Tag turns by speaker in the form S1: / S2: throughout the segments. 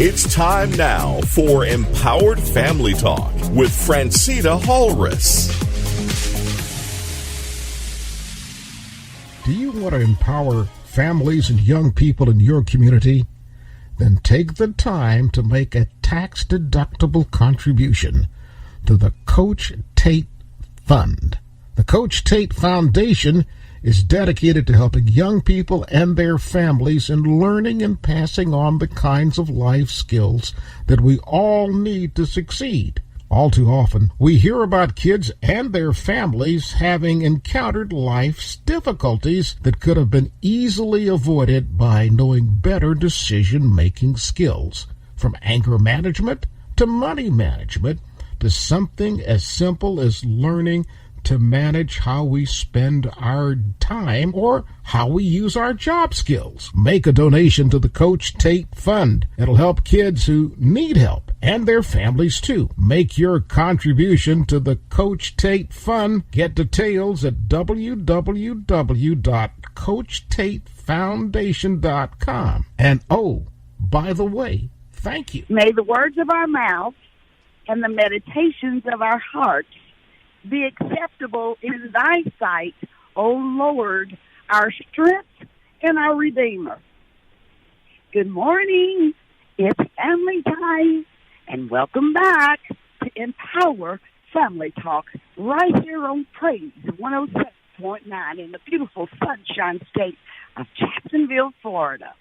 S1: It's time now for Empowered Family Talk with Phrantceena Halres.
S2: Do you want to empower families and young people in your community? Then take the time to make a tax-deductible contribution to the Coach Tate Fund. The Coach Tate Foundation is dedicated to helping young people and their families in learning and passing on the kinds of life skills that we all need to succeed. All too often, we hear about kids and their families having encountered life's difficulties that could have been easily avoided by knowing better decision-making skills, from anger management to money management to something as simple as learning to manage how we spend our time or how we use our job skills. Make a donation to the Coach Tate Fund. It'll help kids who need help and their families too. Make your contribution to the Coach Tate Fund. Get details at www.coachtatefoundation.com. And oh, by the way, thank you.
S3: May the words of our mouth and the meditations of our hearts be acceptable in thy sight, O Lord, our strength and our Redeemer. Good morning. It's family time, and welcome back to Empower Family Talk right here on Praise 107.9 in the beautiful Sunshine State of Jacksonville, Florida.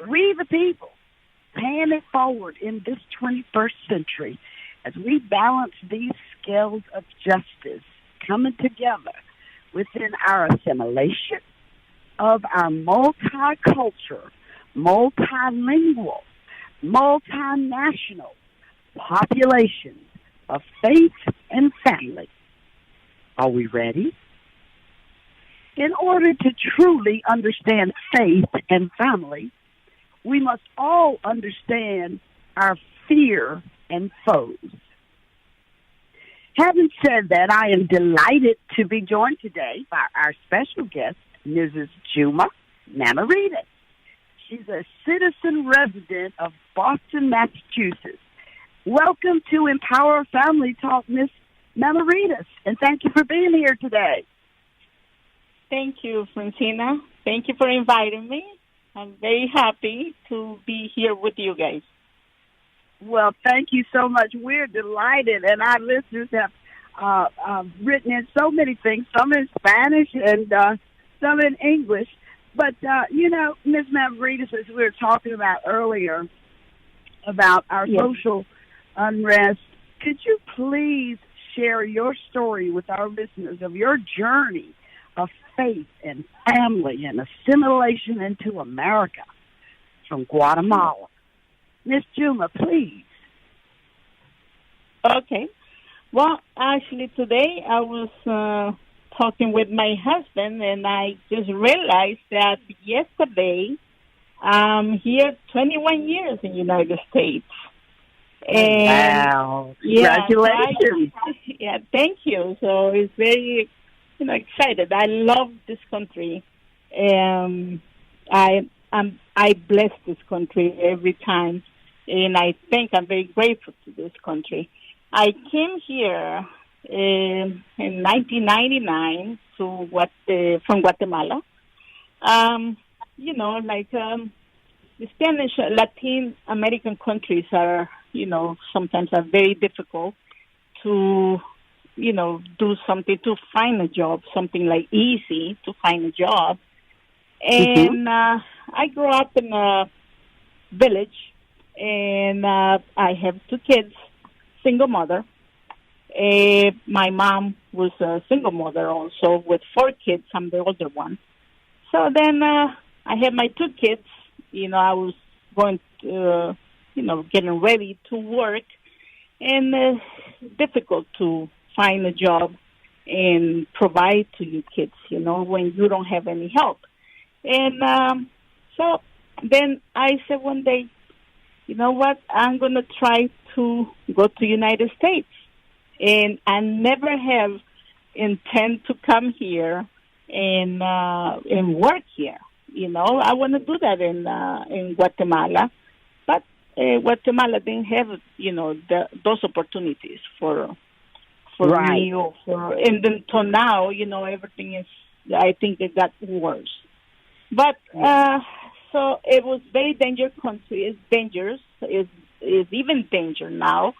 S3: We the people paying it forward in this 21st century as we balance these scales of justice coming together within our assimilation of our multicultural, multilingual, multinational population of faith and family. Are we ready? In order to truly understand faith and family, we must all understand our fear and foes. Having said that, I am delighted to be joined today by our special guest, Mrs. Gilma Meimaridis. She's a citizen resident of Boston, Massachusetts. Welcome to Empower Family Talk, Ms. Meimaridis, and thank you for being here today.
S4: Thank you, Phrantceena. Thank you for inviting me. I'm very happy to be here with you guys.
S3: Well, thank you so much. We're delighted, and our listeners have written in so many things, some in Spanish and some in English. But, Ms. Meimaridis, as we were talking about earlier about our social unrest, could you please share your story with our listeners of your journey of faith and family and assimilation into America from Guatemala? Miss Gilma, please.
S4: Okay. Well, actually, today I was talking with my husband, and I just realized that yesterday I'm here 21 years in the United States. And
S3: wow. Congratulations.
S4: Yeah, thank you. So it's very, excited. I love this country. I bless this country every time. And I think I'm very grateful to this country. I came here in 1999 from Guatemala. The Spanish, Latin American countries are, sometimes are very difficult to, do something to find a job, something like easy to find a job. And I grew up in a village. And I have two kids, single mother. My mom was a single mother also with 4 kids. I'm the older one. So then I had my 2 kids. I was going to, getting ready to work. And it's difficult to find a job and provide to your kids, when you don't have any help. And so then I said one day, you know what, I'm going to try to go to United States. And I never have intent to come here and work here. I want to do that in Guatemala. But Guatemala didn't have, those opportunities for
S3: Right.
S4: me and then till now, everything is, I think it got worse. But, so it was very dangerous country. It's dangerous. It's even danger now.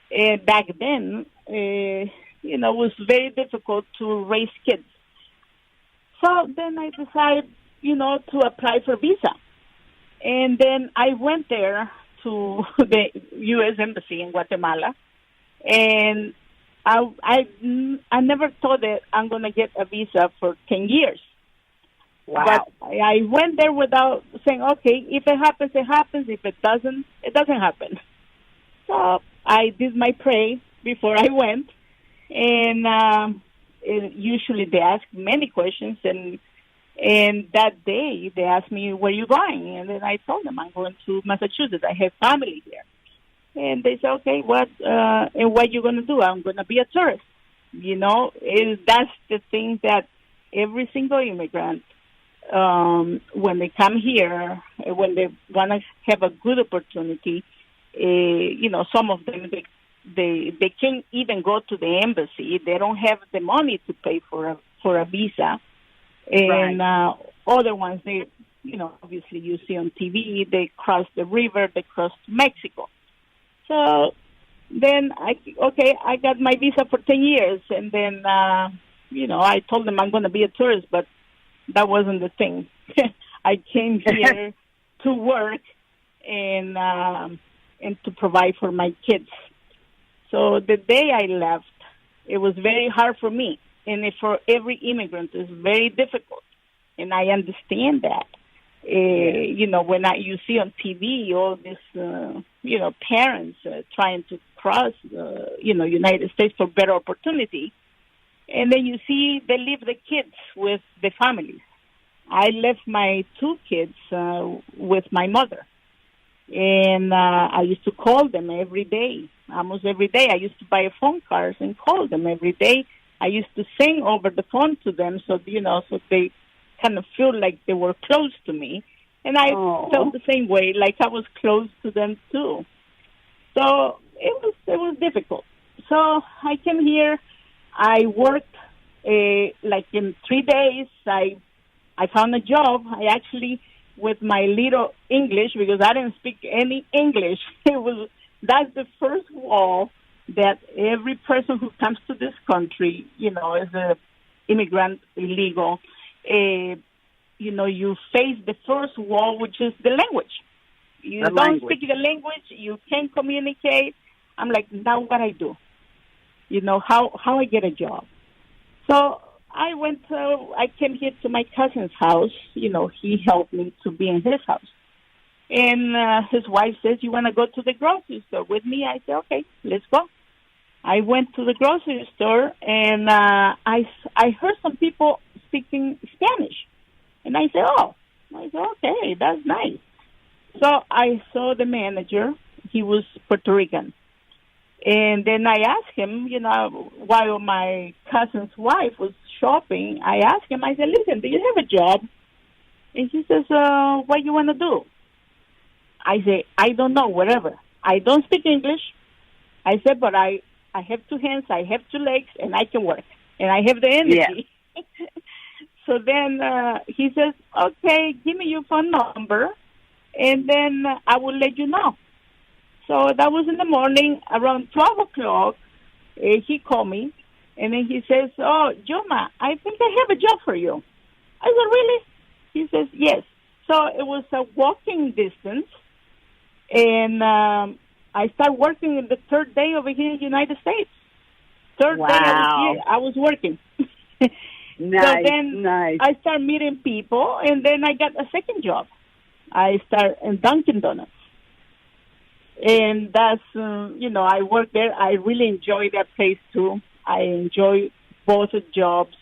S4: Back then, it was very difficult to raise kids. So then I decided, to apply for visa. And then I went there to the U.S. Embassy in Guatemala. And I never thought that I'm going to get a visa for 10 years.
S3: Wow.
S4: But I went there without saying, okay, if it happens, it happens. If it doesn't happen. So I did my pray before I went. And usually they ask many questions. And that day they asked me, where are you going? And then I told them, I'm going to Massachusetts. I have family here. And they said, okay, what are you going to do? I'm going to be a tourist. That's the thing that every single immigrant, when they come here, when they want to have a good opportunity, some of them, they can't even go to the embassy. They don't have the money to pay for a visa. And other ones, they, obviously you see on TV, they cross the river, they cross to Mexico. So then I got my visa for 10 years. And then, I told them I'm going to be a tourist, but that wasn't the thing. I came here to work and to provide for my kids. So the day I left, it was very hard for me. And for every immigrant, it's very difficult. And I understand that. When you see on TV all this, parents trying to cross, United States for better opportunity. And then you see they leave the kids with the families. I left my 2 kids with my mother. And I used to call them every day, almost every day. I used to buy phone cards and call them every day. I used to sing over the phone to them so they kind of feel like they were close to me. And I felt the same way, like I was close to them too. So it was difficult. So I came here. I worked like in 3 days. I found a job. I actually, with my little English, because I didn't speak any English, that's the first wall that every person who comes to this country, is an immigrant, illegal, you face the first wall, which is the language. You don't speak the language, you can't communicate. I'm like, now what I do? How I get a job. So I came here to my cousin's house. He helped me to be in his house. And his wife says, you want to go to the grocery store with me? I said, okay, let's go. I went to the grocery store, and I heard some people speaking Spanish. And I said, okay, that's nice. So I saw the manager. He was Puerto Rican. And then I asked him, while my cousin's wife was shopping, I asked him, I said, listen, do you have a job? And he says, what do you want to do? I say, I don't know, whatever. I don't speak English. I said, but I have 2 hands, I have 2 legs, and I can work. And I have the energy. Yeah. So then he says, okay, give me your phone number, and then I will let you know. So that was in the morning, around 12 o'clock, he called me, and then he says, oh, Gilma, I think I have a job for you. I said, really? He says, yes. So it was a walking distance, and I started working in the 3rd day over here in the United States. 3rd day I was working.
S3: Nice,
S4: so then I started meeting people, and then I got a second job. I started in Dunkin' Donuts. And that's, I worked there. I really enjoyed that place, too. I enjoyed both jobs.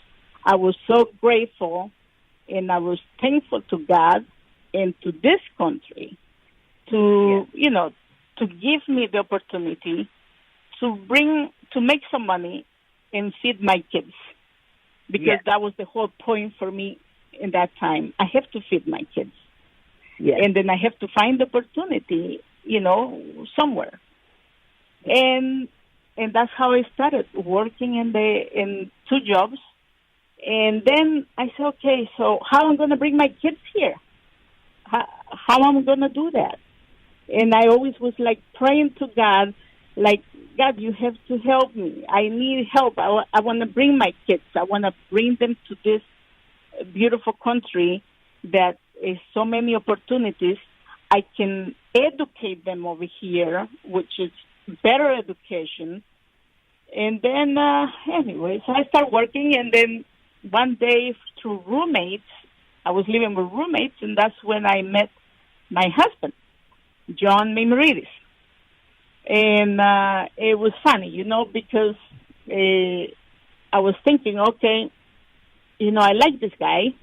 S4: I was so grateful, and I was thankful to God and to this country to, to give me the opportunity to make some money and feed my kids. Because that was the whole point for me in that time. I have to feed my kids. And then I have to find opportunity, somewhere. And that's how I started working in 2 jobs. And then I said, okay, so how am I going to bring my kids here? How am I going to do that? And I always was like praying to God, like, God, you have to help me. I need help. I want to bring my kids. I want to bring them to this beautiful country that is so many opportunities. I can educate them over here, which is better education. And then, anyway, so I started working, and then one day through roommates, I was living with roommates, and that's when I met my husband, John Meimaridis. And it was funny, because I was thinking, okay, I like this guy.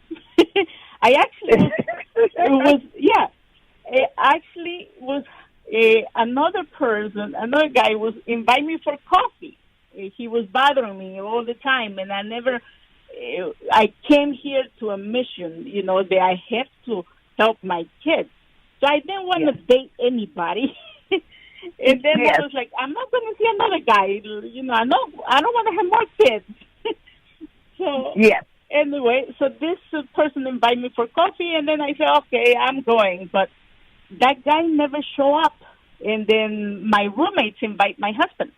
S4: I actually another person, another guy was inviting me for coffee. He was bothering me all the time, and I came here to a mission, that I have to help my kids. So I didn't want to date anybody. And then I was like, I'm not going to see another guy. I don't want to have more kids. So anyway, so this person invited me for coffee, and then I said, okay, I'm going. But that guy never showed up. And then my roommates invite my husband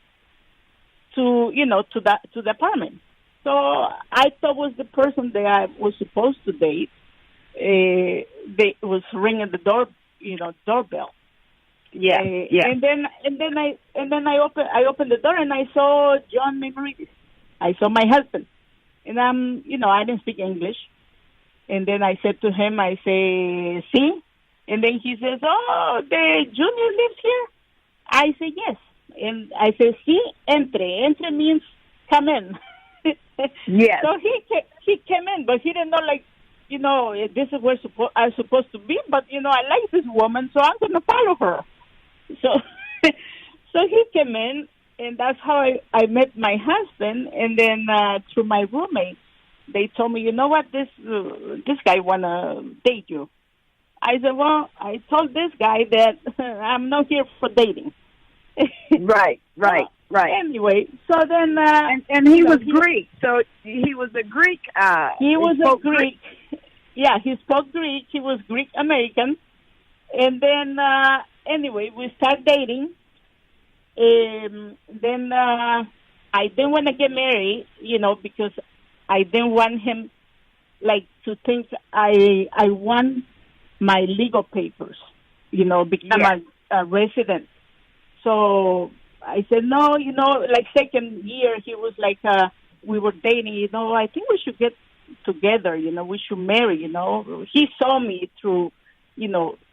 S4: to the apartment. So I thought was the person that I was supposed to date. They was ringing the doorbell. And then I opened the door, and I saw John Meimaridis. I saw my husband, and I didn't speak English. And then I said to him, I say, "See?" And then he says, "Oh, the junior lives here." I say, "Yes." And I say, "Sí, entre." Entre means come in. So he came in, but he didn't know, this is where I'm supposed to be. But I like this woman, so I'm going to follow her. So he came in, and that's how I met my husband. And then through my roommates, they told me, you know what, this guy wanna date you. I said, well, I told this guy that I'm not here for dating.
S3: Right.
S4: Anyway, so then
S3: and he was Greek, so he was a Greek.
S4: He was a Greek. Yeah, he spoke Greek. He was Greek American, and then anyway, we started dating. Then I didn't want to get married, because I didn't want him to think I want my legal papers, become a resident. So I said, no, second year, he was we were dating, I think we should get together, we should marry, He saw me through,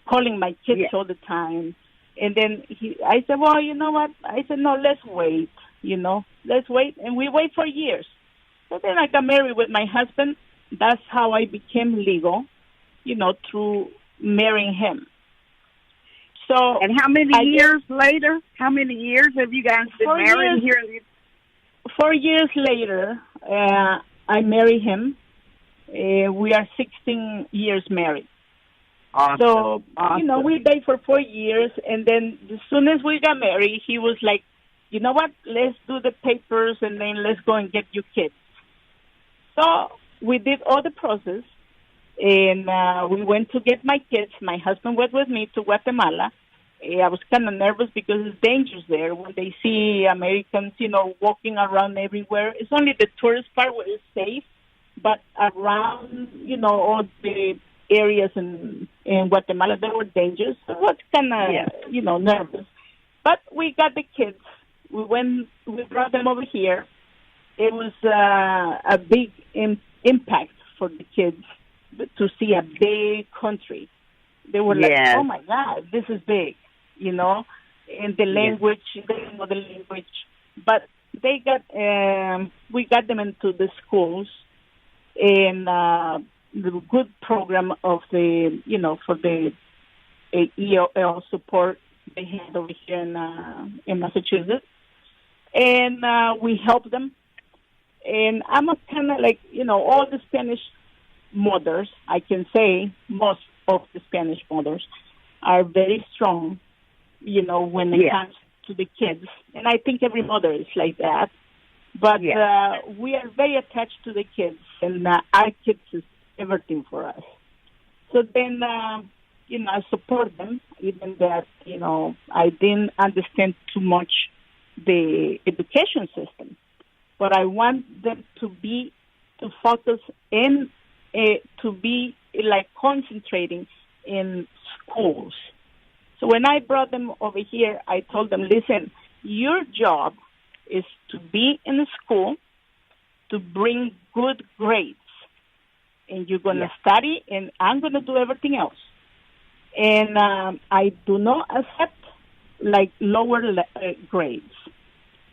S4: calling my kids all the time. And then I said, well, you know what? I said, no, let's wait, let's wait. And we wait for years. So then I got married with my husband. That's how I became legal, through marrying him. So,
S3: and how many years later? How many years have you guys been married here?
S4: 4 years later, I married him. We are 16 years married.
S3: Awesome.
S4: So,
S3: awesome.
S4: We dated for 4 years, and then as soon as we got married, he was like, you know what, let's do the papers, and then let's go and get you kids. So we did all the process, and we went to get my kids. My husband went with me to Guatemala. I was kind of nervous because it's dangerous there when they see Americans, walking around everywhere. It's only the tourist part where it's safe, but around, all the areas in Guatemala, they were dangerous. So I was kind of, nervous. But we got the kids. We brought them over here. It was a big impact for the kids to see a big country. They were like, oh, my God, this is big, and the language, they didn't know the language. But they we got them into the schools and the good program of the, for the EOL support they had over here in Massachusetts. And we helped them. And I'm a kind of all the Spanish mothers, I can say, most of the Spanish mothers are very strong, when it comes to the kids. And I think every mother is like that. But we are very attached to the kids, and our kids is everything for us. So then, I support them, even that, I didn't understand too much the education system. But I want them to focus in, to be like concentrating in schools. So when I brought them over here, I told them, listen, your job is to be in the school, to bring good grades. And you're going to study, and I'm going to do everything else. And I do not accept, like, lower grades.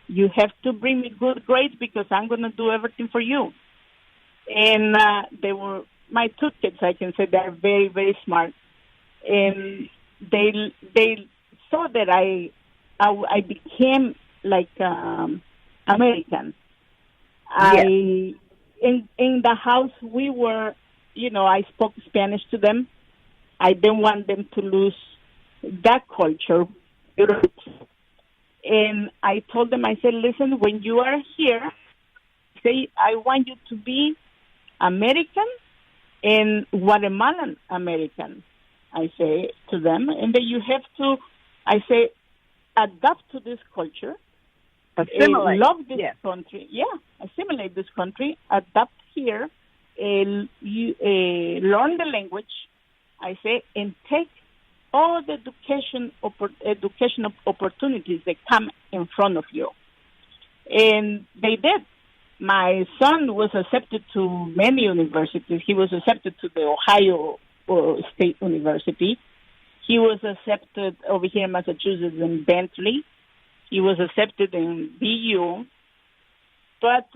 S4: You have to bring me good grades because I'm going to do everything for you. And they were my two kids. I can say they're very, very smart. And they saw that I became like American. In the house we were, I spoke Spanish to them. I didn't want them to lose that culture. And I told them, I said, listen, when you are here, say, I want you to be American and Guatemalan American, I say to them. And then you have to, I say, adapt to this culture.
S3: Assimilate.
S4: Love this country. Yeah, assimilate this country, adapt here, learn the language, I say, and take all the educational opportunities that come in front of you. And they did. My son was accepted to many universities. He was accepted to the Ohio State University. He was accepted over here in Massachusetts in Bentley. He was accepted in BU. But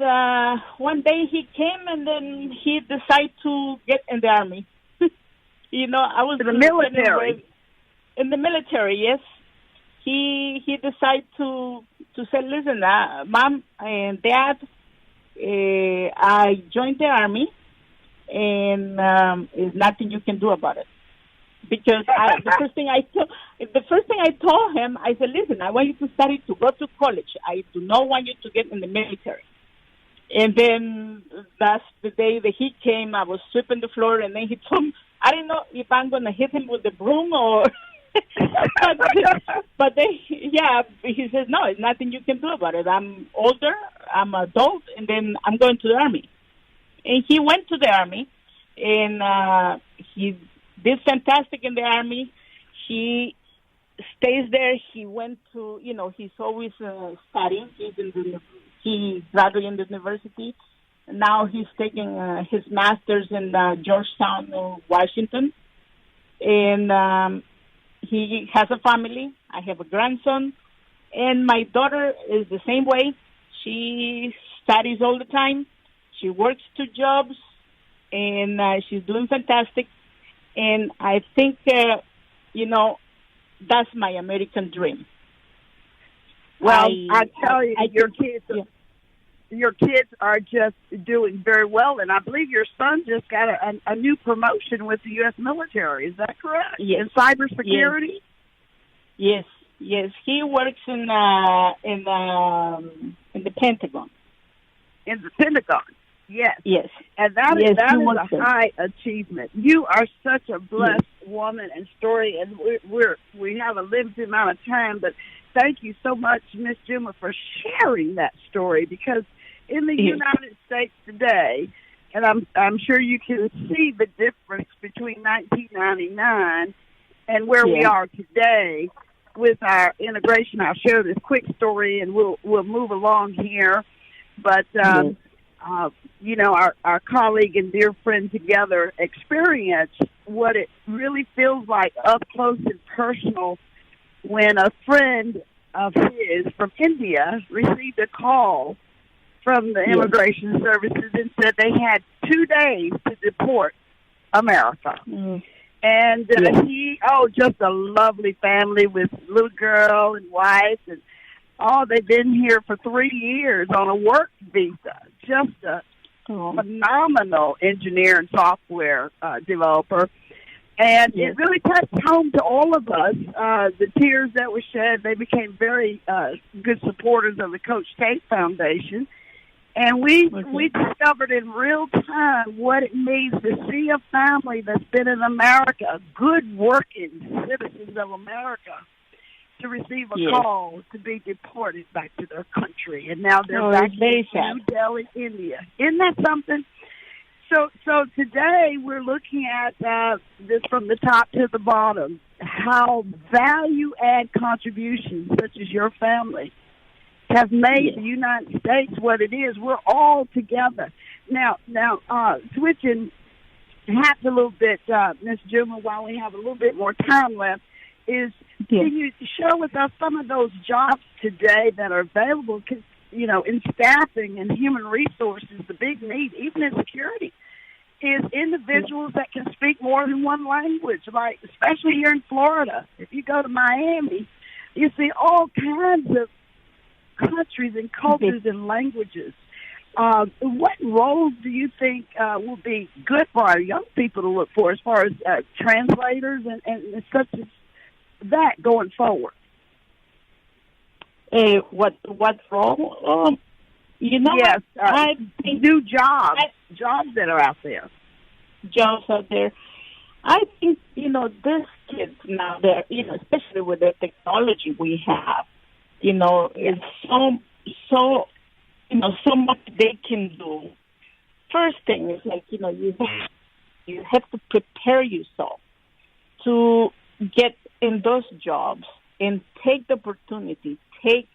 S4: one day he came and then he decided to get in the Army. I was
S3: in the military.
S4: In the military, yes. He decided to say, listen, Mom and Dad, I joined the Army, and there's nothing you can do about it. Because the first thing I told him, I said, listen, I want you to study to go to college. I do not want you to get in the military. And then that's the day that he came. I was sweeping the floor, and then he told me, I didn't know if I'm going to hit him with the broom or... but then, he says, no, there's nothing you can do about it. I'm older, I'm adult, and then I'm going to the Army. And he went to the Army, and he did fantastic in the Army. He stays there. He went to, he's always studying. He graduated in the university. Now he's taking his master's in Georgetown, Washington. And he has a family. I have a grandson. And my daughter is the same way. She studies all the time. She works 2 jobs, and she's doing fantastic. And I think, that's my American dream.
S3: Well, I tell you, your kids are just doing very well, and I believe your son just got a new promotion with the U.S. military. Is that correct?
S4: Yes.
S3: In cybersecurity?
S4: Yes. He works in the Pentagon.
S3: In the Pentagon. Yes.
S4: Yes.
S3: And that is a high achievement. You are such a blessed woman and story, and we have a limited amount of time, but thank you so much, Miss Gilma, for sharing that story, because in the United States today, and I'm sure you can see the difference between 1999 and where we are today with our integration. I'll share this quick story, and we'll move along here. But our colleague and dear friend together experienced what it really feels like up close and personal when a friend of his from India received a call from the immigration services and said they had 2 days to deport America. And just a lovely family with little girl and wife, and they've been here for 3 years on a work visa. Just a phenomenal engineer and software developer. And
S4: Yes.
S3: it really touched home to all of us. The tears that were shed, they became very good supporters of the Coach Tate Foundation. And we discovered in real time what it means to see a family that's been in America, good working citizens of America, to receive a call to be deported back to their country. And now they're back in New Delhi, India. Isn't that something? So today we're looking at this from the top to the bottom, how value-add contributions, such as your family, have made the United States what it is. We're all together. Now, switching hats a little bit, Ms. Gilma, while we have a little bit more time left, can you share with us some of those jobs today that are available? Because, in staffing and human resources, the big need, even in security, is individuals that can speak more than one language, like especially here in Florida. If you go to Miami, you see all kinds of countries and cultures and languages. What roles do you think will be good for our young people to look for as far as translators and such as that going forward?
S4: What role?
S3: Yes,
S4: I think
S3: new jobs that are out there.
S4: Jobs out there. I think, these kids now, they're, especially with the technology we have, it's so much they can do. First thing is you have to prepare yourself to get in those jobs and take the opportunity, take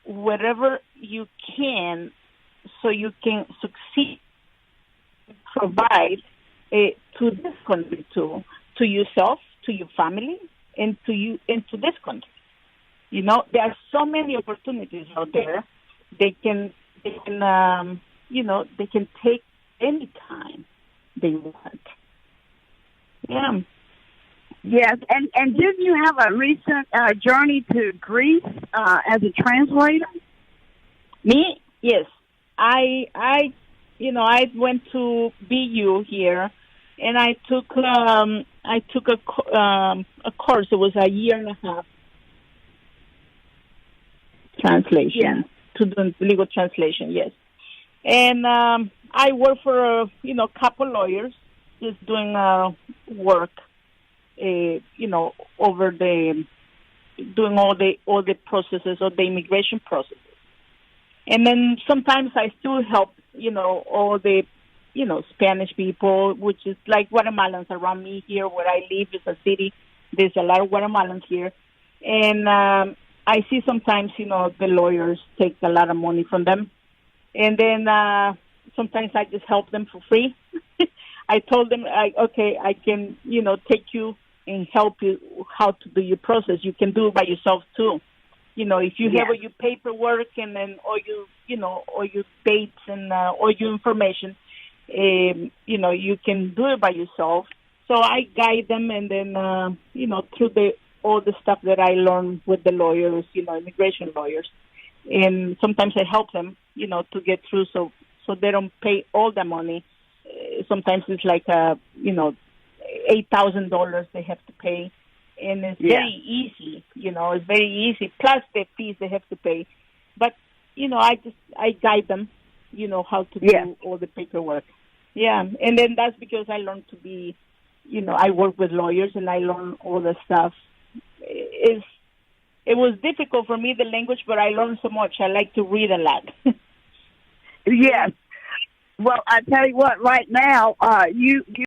S4: whatever you can so you can succeed, provide to this country, to yourself, to your family, and to this country. There are so many opportunities out there. They can take any time they want. Yeah.
S3: Yes, and didn't you have a recent journey to Greece as a translator?
S4: Me? Yes. I went to BU here, and I took a course. It was a year and a half translation to do legal translation. Yes, and I worked for a couple lawyers, just doing work. Over doing all the processes or the immigration processes. And then sometimes I still help, all the, Spanish people, which is like Guatemalans around me here where I live. It's a city. There's a lot of Guatemalans here. And I see sometimes, the lawyers take a lot of money from them. And then sometimes I just help them for free. I told them, I can, take you and help you how to do your process. You can do it by yourself too. If you have all your paperwork and then all your dates and all your information, you can do it by yourself. So I guide them, and then through all the stuff that I learned with the lawyers, immigration lawyers, and sometimes I help them, to get through so they don't pay all the money. Sometimes it's like $8,000 they have to pay, and it's very easy. It's very easy. Plus the fees they have to pay, but I guide them, how to do all the paperwork. Yeah, and then that's because I learned to be, I work with lawyers and I learn all the stuff. It was difficult for me, the language, but I learned so much. I like to read a lot.
S3: Yes. Well, I tell you what, right now, you